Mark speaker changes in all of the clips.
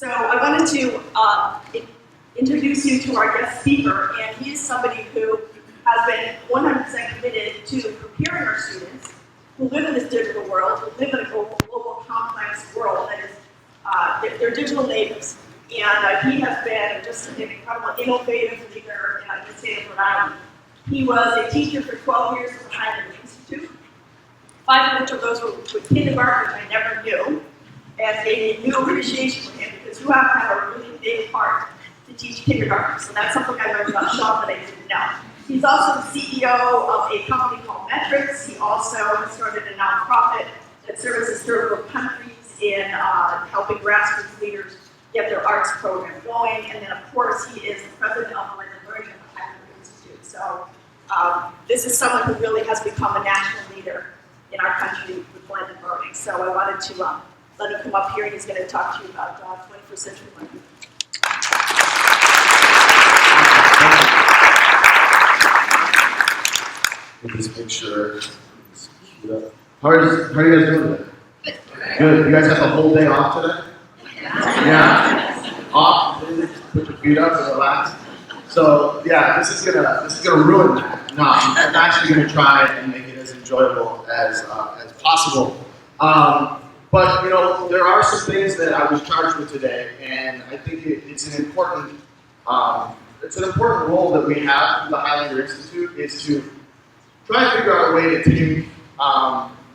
Speaker 1: So I wanted to introduce you to our guest speaker, and he is somebody who has been 100% committed to preparing our students who live in this digital world, who live in a global complex world that is, they're digital natives. And he has been just an incredible, innovative leader in the state of Rhode Island. He was a teacher for 12 years at the Highland Institute, 5 of which of those were with kindergarten, which I never knew, and gave me new appreciation for him because you have to have a really big heart to teach kindergarten. So that's something I learned about Shawn that I didn't know. He's also the CEO of a company called Metrics. He also has started a nonprofit that services third world countries in helping grassroots leaders get their arts program going. And then, of course, he is the president of Blended Learning at the Highland Institute. So this is someone who really has become a national leader in our country with blended learning. So I wanted to let him come up here, and he's going to talk to you about 21st century learning.
Speaker 2: Just make sure. How are you guys doing today? Good. You guys have the whole day off today? Yeah. Off. Put your feet up and relax. So yeah, this is gonna ruin that. No, I'm actually gonna try and make it as enjoyable as possible. But you know, there are some things that I was charged with today, and I think it's an important role that we have in the Highlander Institute is to try and figure out a way to take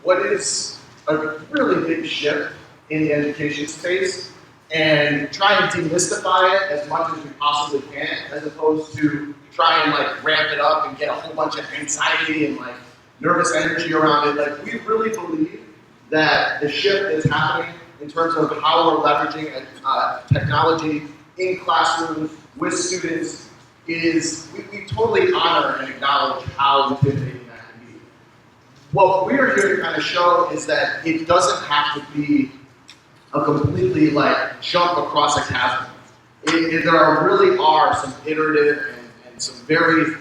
Speaker 2: what is a really big shift in the education space and try and demystify it as much as we possibly can, as opposed to try and like ramp it up and get a whole bunch of anxiety and like nervous energy around it. Like we really believe that the shift is happening in terms of how we're leveraging technology in classrooms with students is we totally honor and acknowledge how intimidating that can be. What we're here to kind of show is that it doesn't have to be a completely like jump across a chasm. There really are some iterative and some very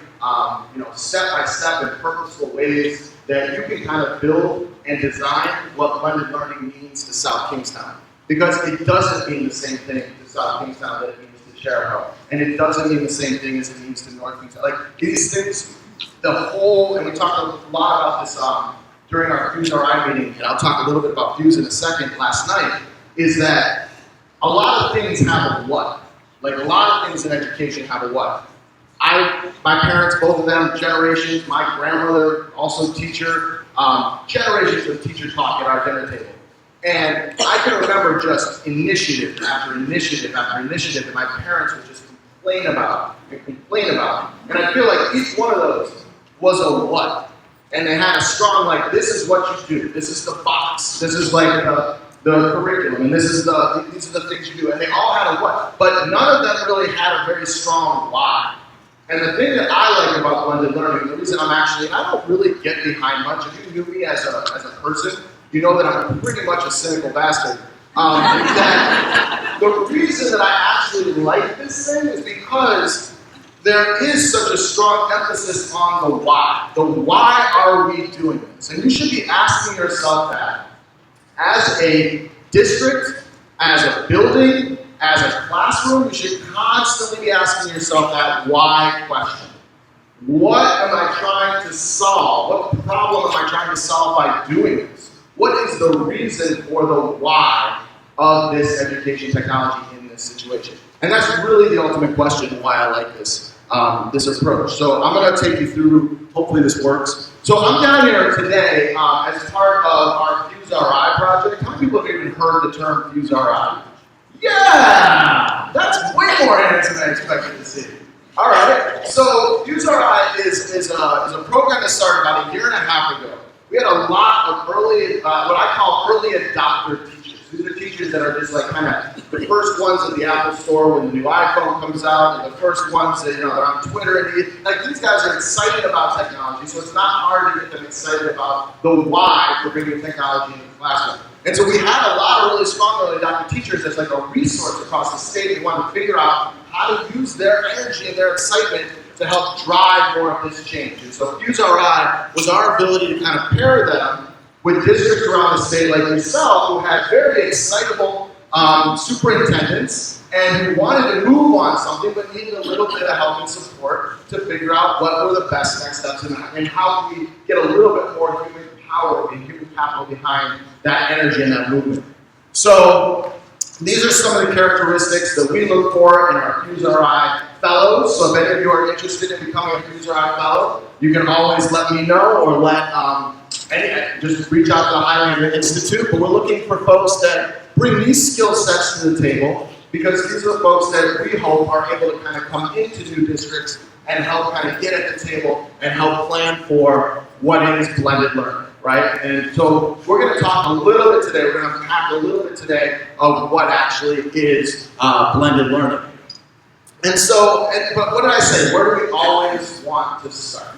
Speaker 2: step-by-step and purposeful ways that you can kind of build and design what blended learning means to South Kingstown. Because it doesn't mean the same thing to South Kingstown that it means to Jericho. And it doesn't mean the same thing as it means to North Kingstown. Like these things, and we talked a lot about this during our Fuse RI meeting, and I'll talk a little bit about Fuse in a second last night, is that a lot of things have a what. Like a lot of things in education have a what. My parents, both of them, generations, my grandmother, also teacher, generations of teacher talk at our dinner table. And I can remember just initiative after initiative after initiative that my parents would just complain about. And I feel like each one of those was a what. And they had a strong, like, this is what you do. This is the box. This is like the curriculum. And these are the things you do. And they all had a what. But none of them really had a very strong why. And the thing that I like about blended learning, the reason I don't really get behind much. If you knew me as a person, you know that I'm pretty much a cynical bastard. That the reason that I actually like this thing is because there is such a strong emphasis on the why. The why are we doing this? And you should be asking yourself that as a district, as a building, as a classroom, you should constantly be asking yourself that why question. What am I trying to solve? What problem am I trying to solve by doing this? What is the reason for the why of this education technology in this situation? And that's really the ultimate question why I like this approach. So I'm going to take you through, hopefully this works. So I'm down here today as part of our Fuse RI project. How many people have even heard the term Fuse RI? Yeah! That's way more hands than I expected to see. All right, so Fuse RI is a program that started about 1.5 years ago. We had a lot of early, what I call early adopter teachers. These are teachers that are just like kind of the first ones at the Apple Store when the new iPhone comes out, and the first ones that, they're on Twitter. And like these guys are excited about technology, so it's not hard to get them excited about the why for bringing technology into the classroom. And so we had a lot of really strong early adopter teachers as like a resource across the state. They wanted to figure out how to use their energy and their excitement to help drive more of this change. And so Fuse RI was our ability to kind of pair them with districts around the state like yourself who had very excitable superintendents and who wanted to move on something but needed a little bit of help and support to figure out what were the best next steps and how we get a little bit more human power and human capital behind that energy and that movement. So these are some of the characteristics that we look for in our Fuse RI fellows. So if any of you are interested in becoming a Fuse RI fellow, you can always let me know or just reach out to the Highlander Institute. But we're looking for folks that bring these skill sets to the table, because these are the folks that we hope are able to kind of come into new districts and help kind of get at the table and help plan for what is blended learning, right? And so we're going to talk a little bit today, we're going to unpack a little bit today of what actually is blended learning. And so, but what did I say? Where do we always want to start?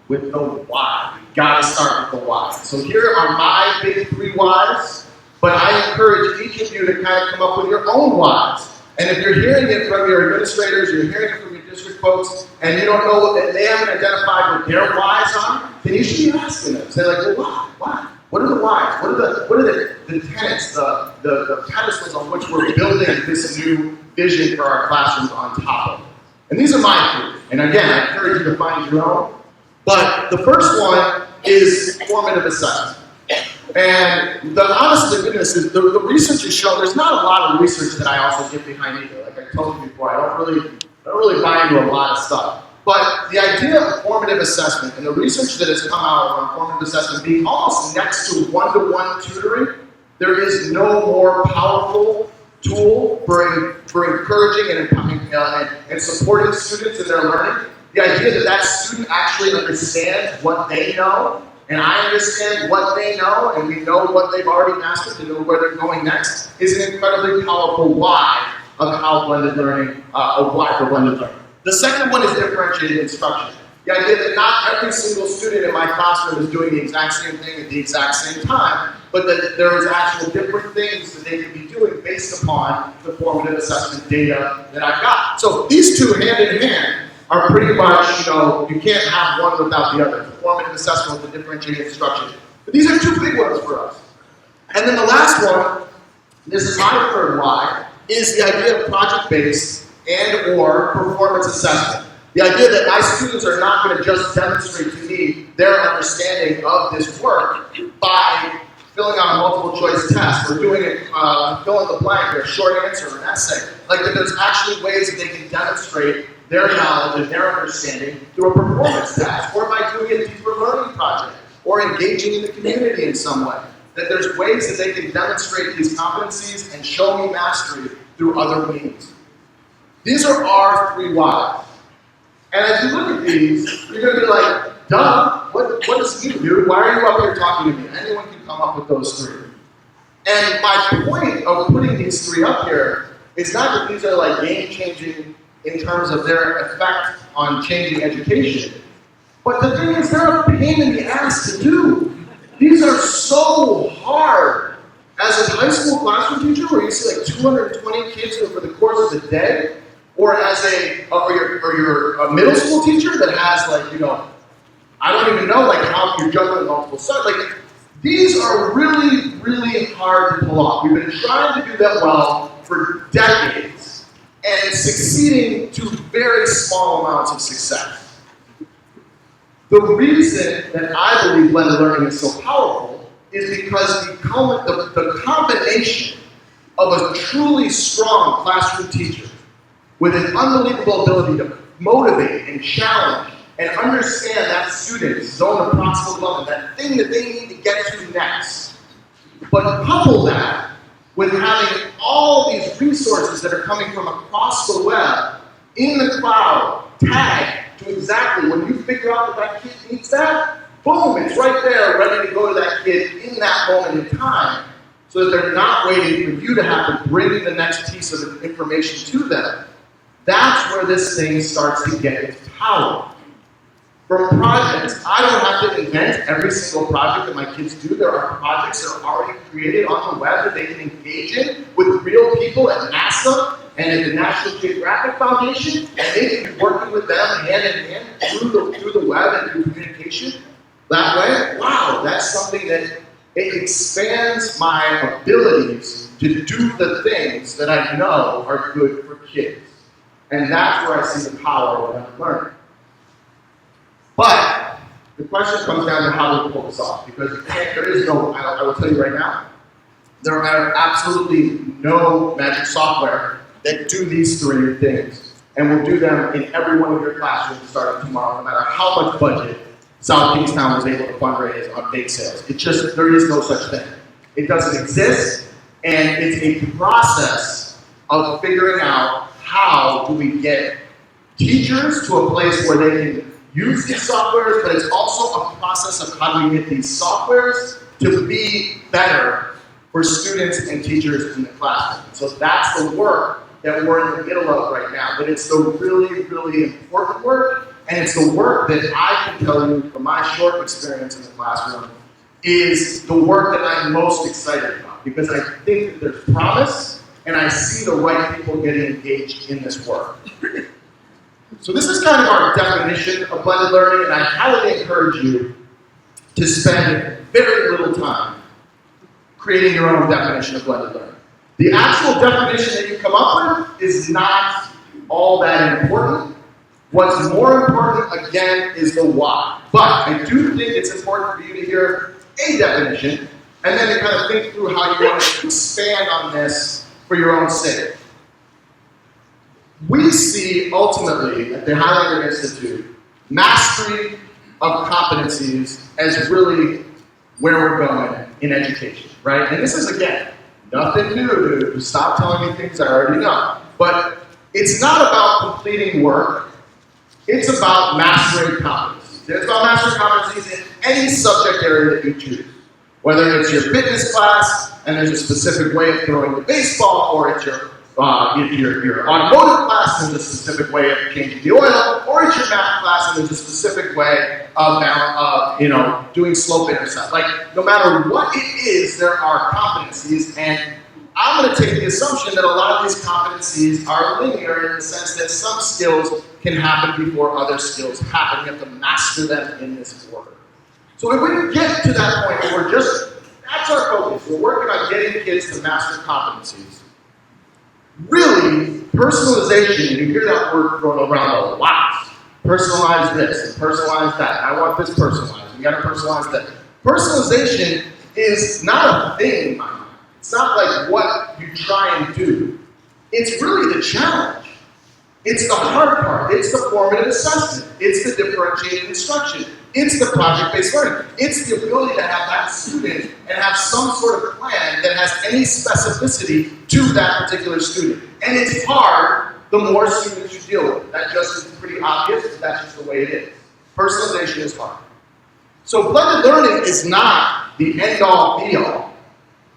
Speaker 2: With the why. We got to start with the why. So here are my big 3 whys, but I encourage each of you to kind of come up with your own whys. And if you're hearing it from your administrators, you're hearing it from your district folks, and you don't know what they haven't identified what their whys are, then you should be asking them. Say like, well, why? Why? What are the whys? What are the tenets, the pedestals on which we're building this new vision for our classrooms on top of? And these are my 3. And again, I encourage you to find your own. But the first one is formative assessment. And the honest to goodness is the research has shown there's not a lot of research that I also get behind either. Like I told you before, I don't really buy into a lot of stuff. But the idea of formative assessment and the research that has come out on formative assessment being almost next to one-to-one tutoring, there is no more powerful tool for encouraging and supporting students in their learning. The idea that student actually understands what they know, and I understand what they know, and we know what they've already mastered to know where they're going next, is an incredibly powerful why of how blended learning, a why for blended learning. The second one is differentiated instruction. The idea that not every single student in my classroom is doing the exact same thing at the exact same time, but that there is actual different things that they can be doing based upon the formative assessment data that I've got. So these two hand in hand are pretty much, you can't have one without the other. The formative assessment with the differentiated instruction. But these are 2 big ones for us. And then the last one, this is my third why, is the idea of project-based and or performance assessment. The idea that my students are not going to just demonstrate to me their understanding of this work by filling out a multiple choice test or doing it, fill in the blank or a short answer or an essay. Like that there's actually ways that they can demonstrate their knowledge and their understanding through a performance task, or by doing a deeper learning project, or engaging in the community in some way. That there's ways that they can demonstrate these competencies and show me mastery through other means. These are our 3 whys. And as you look at these, you're going to be like, duh, what does it mean, dude? Why are you up here talking to me? Anyone can come up with those 3. And my point of putting these 3 up here is not that these are like game-changing in terms of their effect on changing education. But the thing is, they're a pain in the ass to do. These are so hard. As a high school classroom teacher, where you see like 220 kids over the course of the day, or as you're a middle school teacher that has I don't even know how you're juggling multiple subjects. These are really, really hard to pull off. We've been trying to do that well for decades. And succeeding to very small amounts of success. The reason that I believe blended learning is so powerful is because the combination of a truly strong classroom teacher with an unbelievable ability to motivate and challenge and understand that student's zone of proximal development, that thing that they need to get to next, but couple that with having all these resources that are coming from across the web, in the cloud, tagged to exactly when you figure out that kid needs that, boom, it's right there ready to go to that kid in that moment in time, so that they're not waiting for you to have to bring the next piece of information to them. That's where this thing starts to get its power. From projects, I don't have to invent every single project that my kids do. There are projects that are already created on the web that they can engage in with real people at NASA and at the National Geographic Foundation, and they can be working with them hand in hand through the web and through communication. That way, wow, that's something that It expands my abilities to do the things that I know are good for kids. And that's where I see the power of learning. But the question comes down to how we pull this off. Because there is no, I will tell you right now, there are absolutely no magic software that do these three things. And will do them in every one of your classrooms starting tomorrow, no matter how much budget South Kingstown was able to fundraise on bake sales. It just, there is no such thing. It doesn't exist, and it's a process of figuring out how do we get teachers to a place where they can use these softwares, but it's also a process of how do we get these softwares to be better for students and teachers in the classroom. So that's the work that we're in the middle of right now, but it's the really, really important work. And it's the work that I can tell you from my short experience in the classroom is the work that I'm most excited about, because I think that there's promise and I see the right people getting engaged in this work. So this is kind of our definition of blended learning, and I highly encourage you to spend very little time creating your own definition of blended learning. The actual definition that you come up with is not all that important. What's more important, again, is the why. But I do think it's important for you to hear a definition, and then to kind of think through how you want to expand on this for your own sake. We see, ultimately, at the Highlander Institute, mastery of competencies as really where we're going in education, right? And this is, again, nothing new, dude. Stop telling me things I already know. But it's not about completing work. It's about mastering competencies. It's about mastering competencies in any subject area that you choose. Whether it's your fitness class and there's a specific way of throwing the baseball, or it's your automotive class and there's a specific way of changing the oil, or it's your math class and there's a specific way of doing slope intercept. Like, no matter what it is, there are competencies, and I'm going to take the assumption that a lot of these competencies are linear in the sense that some skills can happen before other skills happen. You have to master them in this order. So if we get to that point where that's our focus. We're working on getting kids to master competencies. Really, personalization, you hear that word thrown around a lot. Personalize this and personalize that. I want this personalized. We got to personalize that. Personalization is not a thing in my mind. It's not like what you try and do. It's really the challenge. It's the hard part. It's the formative assessment. It's the differentiated instruction. It's the project-based learning. It's the ability to have that student and have some sort of plan that has any specificity to that particular student. And it's hard the more students you deal with. That just is pretty obvious, but that's just the way it is. Personalization is hard. So blended learning is not the end-all, be-all.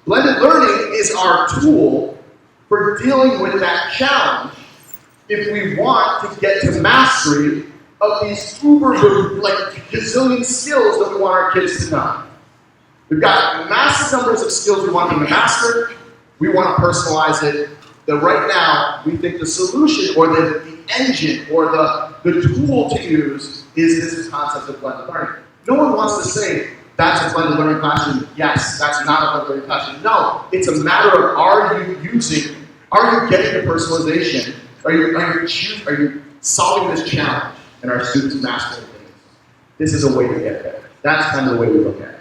Speaker 2: Blended learning is our tool for dealing with that challenge if we want to get to mastery of these gazillion skills that we want our kids to know. We've got massive numbers of skills we want them to master. We want to personalize it. That right now, we think the solution or the engine or the tool to use is this concept of blended learning. No one wants to say, that's a blended learning classroom. Yes, that's not a blended learning classroom. No, it's a matter of are you getting the personalization? Are you solving this challenge and our students mastering things? This is a way to get there. That's kind of the way we look at it.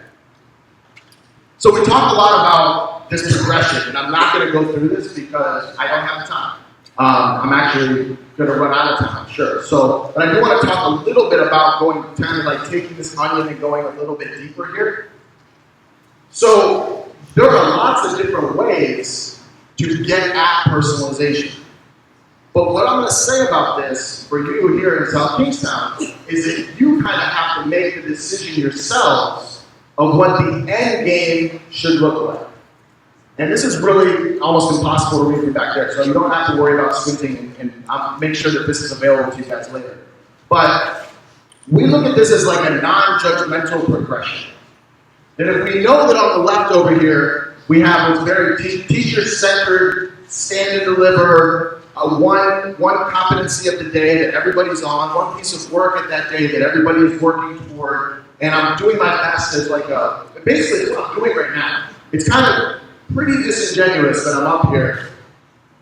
Speaker 2: So we talk a lot about this progression, and I'm not going to go through this because I don't have time. I'm actually going to run out of time, sure. But I do want to talk a little bit about taking this onion and going a little bit deeper here. So there are lots of different ways to get at personalization. But what I'm going to say about this for you here in South Kingstown is that you kind of have to make the decision yourselves of what the end game should look like. And this is really almost impossible to read from back there, so you don't have to worry about squinting, and I'll make sure that this is available to you guys later. But we look at this as like a non-judgmental progression. And if we know that on the left over here, we have what's very teacher-centered, stand and deliver, one competency of the day that everybody's on, one piece of work at that day that everybody is working toward, and I'm doing my best as basically it's what I'm doing right now. It's kind of pretty disingenuous that I'm up here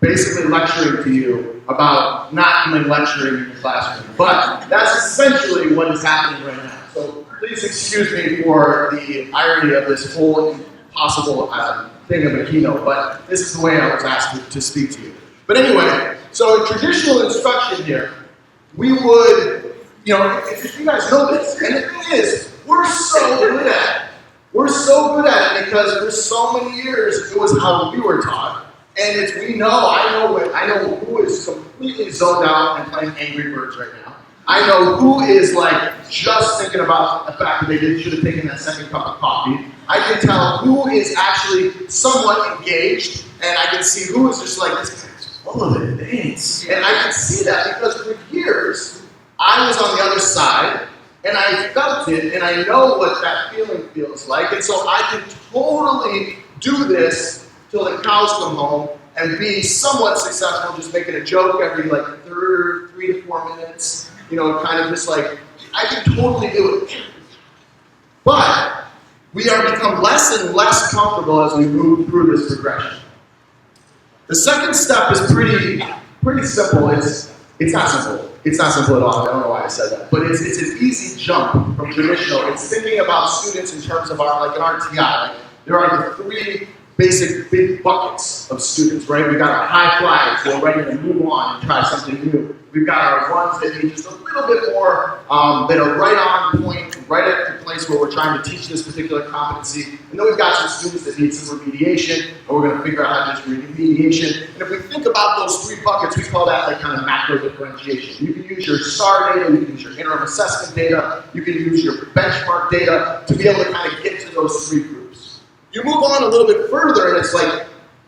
Speaker 2: basically lecturing to you about not doing lecturing in the classroom. But that's essentially what is happening right now. So please excuse me for the irony of this whole impossible thing of a keynote, but this is the way I was asked to speak to you. But anyway, so in traditional instruction here, we would, if you guys know this, and the thing is, we're so good at it. We're so good at it because for so many years, it was how we were taught. And I know who is completely zoned out and playing Angry Birds right now. I know who is just thinking about the fact that they should have taken that second cup of coffee. I can tell who is actually somewhat engaged, and I can see who is just this guy's full of it. Thanks. And I can see that because for years, I was on the other side, and I felt it, and I know what that feeling feels like, and so I can totally do this till the cows come home and be somewhat successful, just making a joke every 3 to 4 minutes, kind of just I can totally do it. But we are become less and less comfortable as we move through this progression. The second step is pretty simple. It's not simple. It's not simple at all. I don't know why I said that. But it's an easy jump from traditional. It's thinking about students in terms of an RTI. There are the 3 basic big buckets of students, right? We've got our high flyers who are ready to move on and try something new. We've got our ones that need just a little bit more, that are right on point, right at the place where we're trying to teach this particular competency. And then we've got some students that need some remediation, and we're going to figure out how to do remediation. And if we think about those 3 buckets, we call that kind of macro differentiation. You can use your STAR data, you can use your interim assessment data, you can use your benchmark data to be able to kind of get to those 3 groups. You move on a little bit further, and it's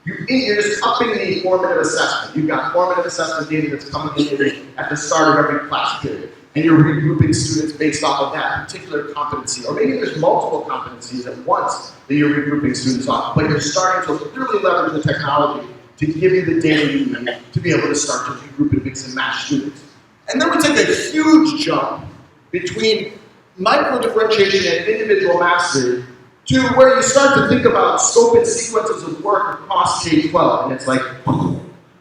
Speaker 2: you're just upping the formative assessment. You've got formative assessment data that's coming in at the start of every class period, and you're regrouping students based off of that particular competency. Or maybe there's multiple competencies at once that you're regrouping students off, but you're starting to really leverage the technology to give you the data you need to be able to start to regroup and mix and match students. And then we take a huge jump between micro-differentiation and individual mastery to where you start to think about scope and sequences of work across K-12. And it's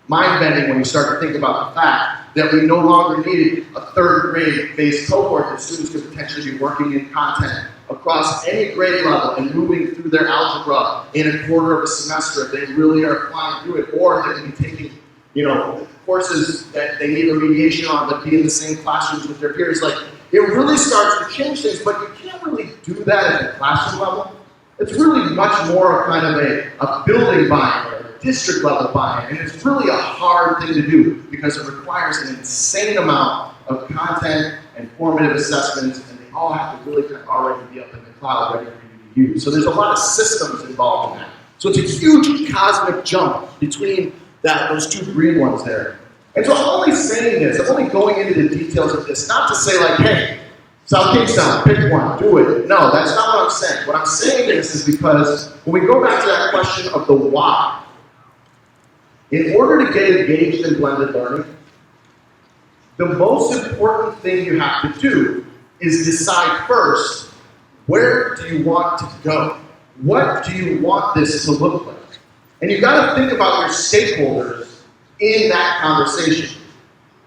Speaker 2: mind-bending when you start to think about the fact that we no longer need a 3rd grade-based cohort that students could potentially be working in content across any grade level and moving through their algebra in a quarter of a semester if they really are flying through it, or they can be taking courses that they need remediation on but be in the same classrooms with their peers. It really starts to change things, but you can't really do that at the classroom level. It's really much more of kind of a building buy-in or a district level buy-in, and it's really a hard thing to do because it requires an insane amount of content and formative assessments, and they all have to really kind of already be up in the cloud ready for you to use. So there's a lot of systems involved in that. So it's a huge cosmic jump between those 2 green ones there. And so I'm only saying this, I'm only going into the details of this, not to say hey, South Kingstown, pick one, do it. No, that's not what I'm saying. What I'm saying is because when we go back to that question of the why, in order to get engaged in blended learning, the most important thing you have to do is decide first, where do you want to go? What do you want this to look like? And you've got to think about your stakeholders in that conversation.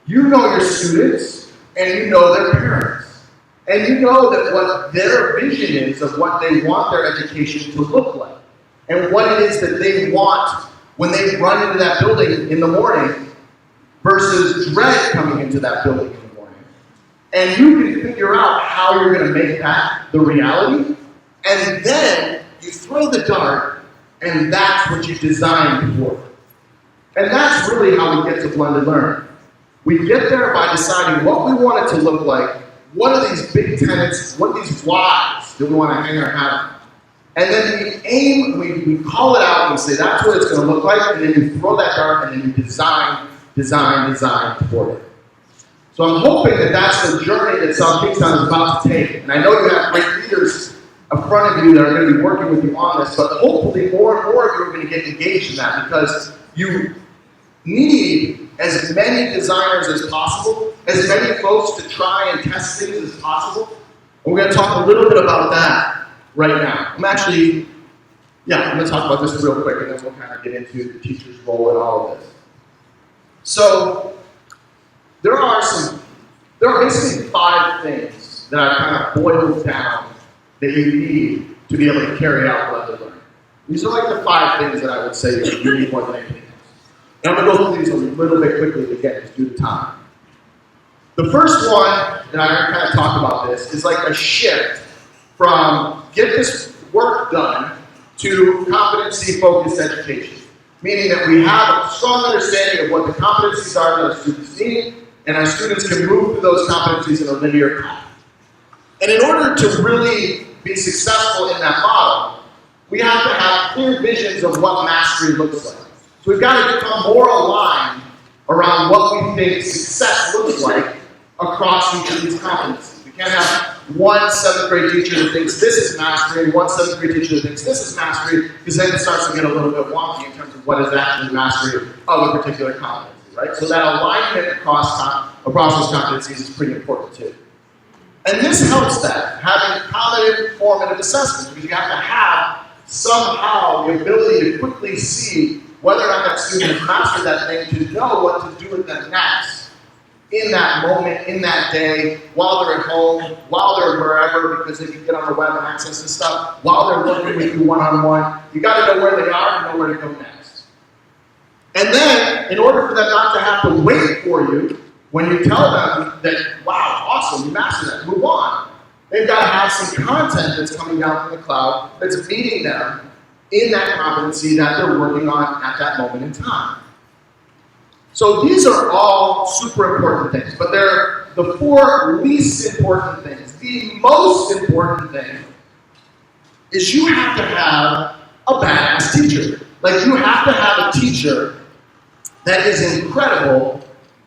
Speaker 2: You know your students, and you know their parents. And you know that what their vision is of what they want their education to look like. And what it is that they want when they run into that building in the morning versus dread coming into that building in the morning. And you can figure out how you're going to make that the reality. And then you throw the dart, and that's what you designed for. And that's really how we get to blended learning. We get there by deciding what we want it to look like, what are these big tenets, what are these whys that we want to hang our hat on. And then we aim, we call it out and say that's what it's going to look like, and then you throw that dart and then you design toward it. So I'm hoping that that's the journey that South Kingstown is about to take. And I know you have great leaders in front of you that are going to be working with you on this, but hopefully more and more of you are going to get engaged in that because you need as many designers as possible, as many folks to try and test things as possible. And we're going to talk a little bit about that right now. I'm going to talk about this real quick, and then we'll kind of get into the teacher's role and all of this. So, there are basically 5 things that I kind of boiled down that you need to be able to carry out blended learning. These are like the 5 things that I would say you need more than anything else. And I'm going to go through these a little bit quickly again, just due to time. The first one, and I kind of talked about this, is like a shift from get this work done to competency-focused education. Meaning that we have a strong understanding of what the competencies are that our students need, and our students can move through those competencies in a linear path. And in order to really be successful in that model, we have to have clear visions of what mastery looks like. So we've got to become more aligned around what we think success looks like across each of these competencies. We can't have one 7th grade teacher that thinks this is mastery and one 7th grade teacher that thinks this is mastery, because then it starts to get a little bit wonky in terms of what is actually mastery of a particular competency, right? So that alignment across those competencies is pretty important too. And this helps that, having cognitive formative assessments, because you have to have somehow the ability to quickly see whether or not that student has mastered that thing, to know what to do with them next, in that moment, in that day, while they're at home, while they're wherever, because they can get on the web and access this stuff, while they're working with you one-on-one. You got to know where they are and know where to go next. And then, in order for them not to have to wait for you, when you tell them that, wow, awesome, you mastered that, move on, they've got to have some content that's coming down from the cloud that's meeting them in that competency that they're working on at that moment in time. So these are all super important things, but they're the 4 least important things. The most important thing is you have to have a badass teacher. Like, you have to have a teacher that is incredible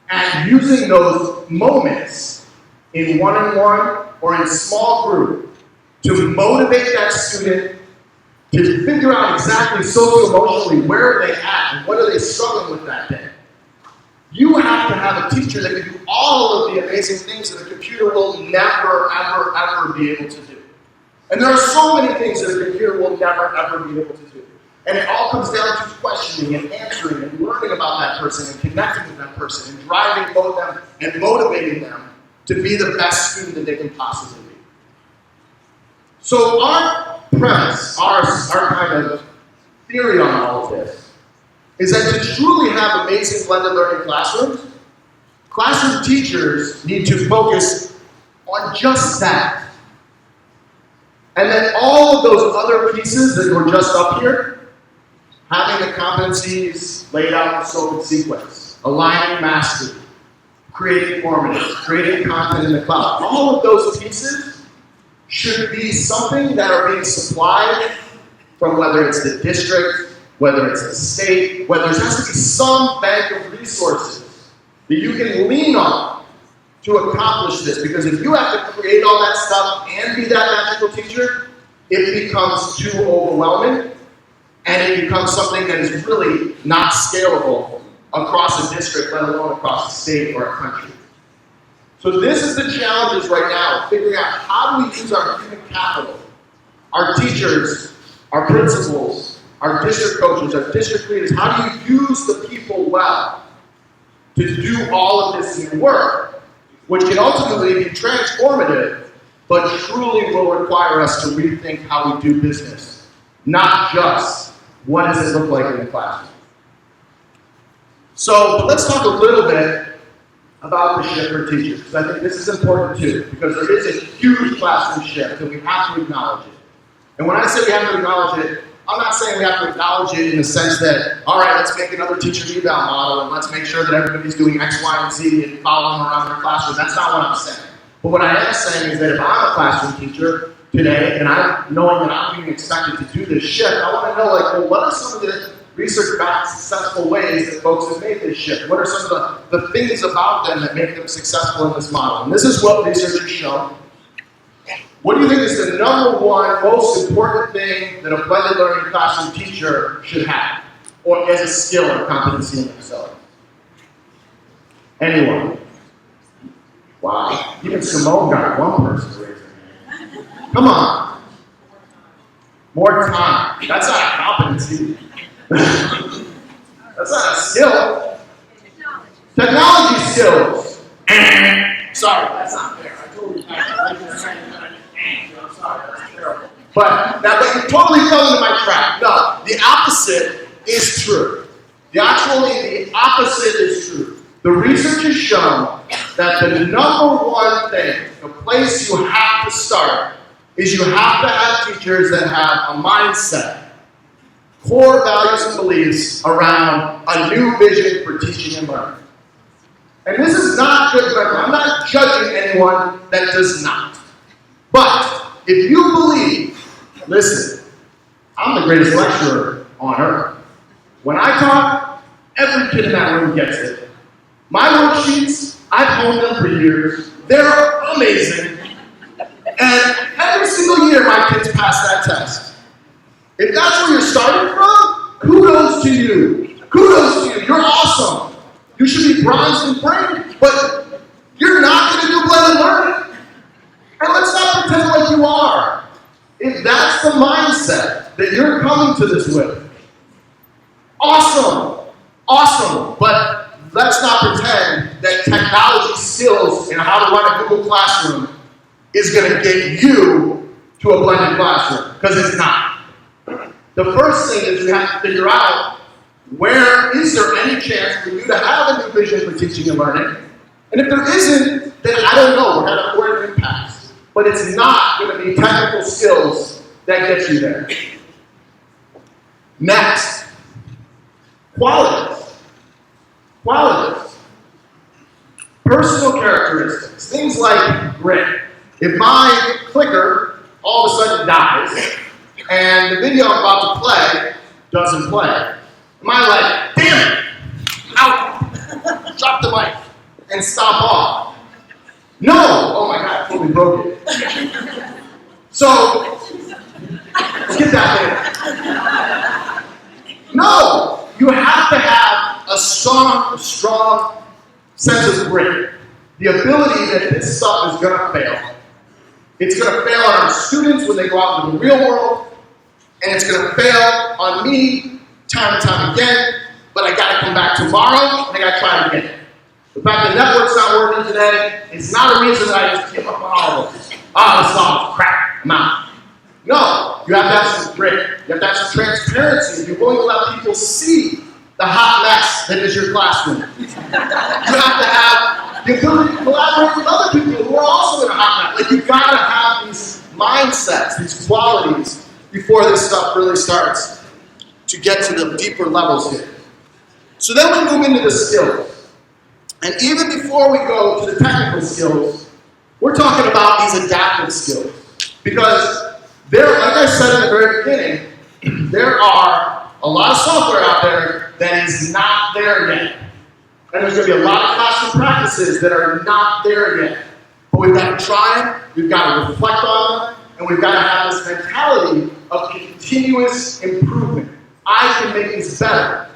Speaker 2: at using those moments in one-on-one or in small group to motivate that student, to figure out exactly social-emotionally where are they at and what are they struggling with that day. You have to have a teacher that can do all of the amazing things that a computer will never, ever, ever be able to do. And there are so many things that a computer will never, ever be able to do. And it all comes down to questioning and answering and learning about that person and connecting with that person and driving both them and motivating them to be the best student that they can possibly be. So our premise, our kind of theory on all of this, is that to truly have amazing blended learning classrooms, classroom teachers need to focus on just that. And then all of those other pieces that were just up here, having the competencies laid out in the scope and sequence, aligning mastery, creating formative, creating content in the cloud, all of those pieces should be something that are being supplied from whether it's the district, whether it's the state, whether there has to be some bank of resources that you can lean on to accomplish this. Because if you have to create all that stuff and be that magical teacher, it becomes too overwhelming, and it becomes something that is really not scalable across a district, let alone across a state or a country. So this is the challenges right now, figuring out how do we use our human capital, our teachers, our principals, our district coaches, our district leaders, how do you use the people well to do all of this new work, which can ultimately be transformative, but truly will require us to rethink how we do business, not just what does it look like in the classroom. So let's talk a little bit about the shift for teachers, because I think this is important too, because there is a huge classroom shift and we have to acknowledge it. And when I say we have to acknowledge it, I'm not saying we have to acknowledge it in the sense that, all right, let's make another teacher eval model and let's make sure that everybody's doing X, Y, and Z and following around their classroom. That's not what I'm saying. But what I am saying is that if I'm a classroom teacher today and I'm knowing that I'm being expected to do this shift, I want to know, like, well, what are some of the research-backed successful ways that folks have made this shift? What are some of the things about them that make them successful in this model? And this is what research has shown. What do you think is the number one most important thing that a blended learning classroom teacher should have, or as a skill or competency in themselves? Anyone? Wow. Even Simone got one person raising their hand. Come on. More time. That's not a competency. That's not a skill. Technology skills. Sorry, that's not fair. I totally I'm sorry, that's terrible. But you totally fell into my trap. No, the opposite is true. The opposite is true. The research has shown that the number one thing, the place you have to start, is you have to have teachers that have a mindset, core values and beliefs around a new vision for teaching and learning. And this is not good. I'm not judging anyone that does not. But if you believe, listen, I'm the greatest lecturer on earth. When I talk, every kid in that room gets it. My worksheets, I've honed them for years. They're amazing. And every single year, my kids pass that test. If that's where you're starting from, kudos to you. Kudos to you. You're awesome. You should be bronzed and framed, but you're not going to do blended learning. And let's not pretend like you are. If that's the mindset that you're coming to this with, awesome. Awesome. But let's not pretend that technology skills and how to run a Google Classroom is going to get you to a blended classroom, because it's not. The first thing is you have to figure out, where is there any chance for you to have a new vision for teaching and learning? And if there isn't, then I don't know, we're at an impasse. But it's not going to be technical skills that get you there. Next, qualities. Qualities. Personal characteristics. Things like grit. If my clicker all of a sudden dies, and the video I'm about to play doesn't play, am I like, damn it, out, drop the mic, and stop off? No! Oh my God, I totally broke it. So, let's get that in. No! You have to have a strong sense of grit. The ability that this stuff is going to fail. It's going to fail on our students when they go out in the real world, and it's going to fail on me time and time again, but I got to come back tomorrow, and I got to try it again. The fact the network's not working today is not a reason that I just give up on all of this. Oh, this is all crap. I'm out. No, you have to have some grit. You have to have some transparency. You're willing to let people see the hot mess that is your classroom. You have to have the ability to collaborate with other people who are also in a hot mess. Like, you've got to have these mindsets, these qualities, before this stuff really starts to get to the deeper levels here. So then we move into the skills. And even before we go to the technical skills, we're talking about these adaptive skills. Because there, like I said in the very beginning, there are a lot of software out there that is not there yet. And there's going to be a lot of classroom practices that are not there yet. But we've got to try them, we've got to reflect on them, and we've got to have this mentality of continuous improvement. I can make this better.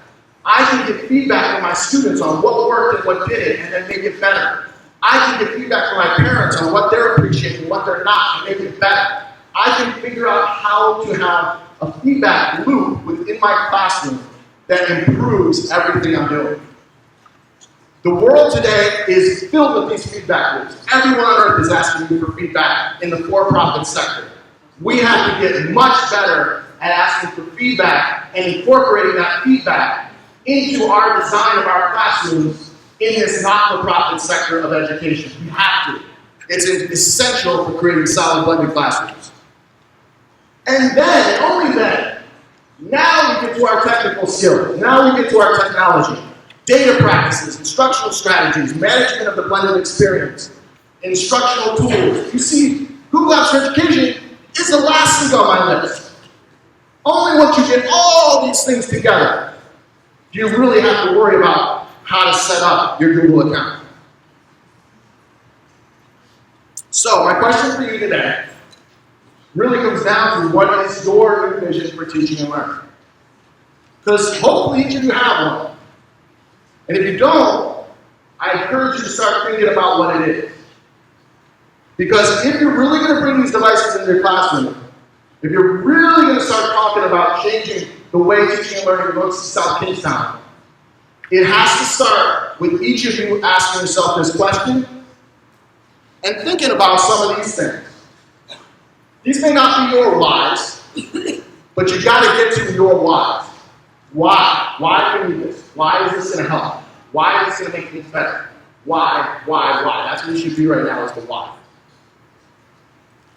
Speaker 2: I can get feedback from my students on what worked and what didn't, and then make it better. I can get feedback from my parents on what they're appreciating and what they're not, and make it better. I can figure out how to have a feedback loop within my classroom that improves everything I'm doing. The world today is filled with these feedback loops. Everyone on earth is asking you for feedback in the for-profit sector. We have to get much better at asking for feedback and incorporating that feedback into our design of our classrooms in this not-for-profit sector of education. We have to. It's essential for creating solid blended classrooms. And then, only then, now we get to our technical skills. Now we get to our technology. Data practices, instructional strategies, management of the blended experience, instructional tools. You see, Google Apps for Education is the last thing on my list. Only once you get all these things together do you really have to worry about how to set up your Google account. So, my question for you today really comes down to, what is your new vision for teaching and learning? Because hopefully each of you have one. And if you don't, I encourage you to start thinking about what it is. Because if you're really going to bring these devices into your classroom, if you're really going to start talking about changing the way teaching and learning looks to South Kingstown, it has to start with each of you asking yourself this question and thinking about some of these things. These may not be your whys, but you got to get to your whys. Why? Why do we do this? Why is this going to help? Why is this going to make things better? Why? That's what we should do right now, is the why.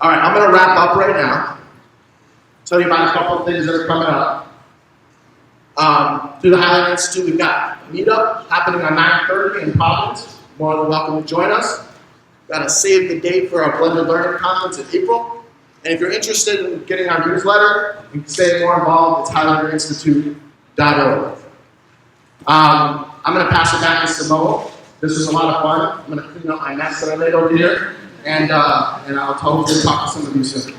Speaker 2: All right, I'm going to wrap up right now. Tell you about a couple of things that are coming up. Through the Highland Institute, we've got a meetup happening on 9:30 in Providence. More than welcome to join us. We've got to save the date for our Blended Learning Conference in April. And if you're interested in getting our newsletter, you can stay more involved. It's HighlanderInstitute.org. I'm going to pass it back to Samoa. This was a lot of fun. I'm going to clean up my mess that I made over here. And I'll hopefully talk to some of you soon.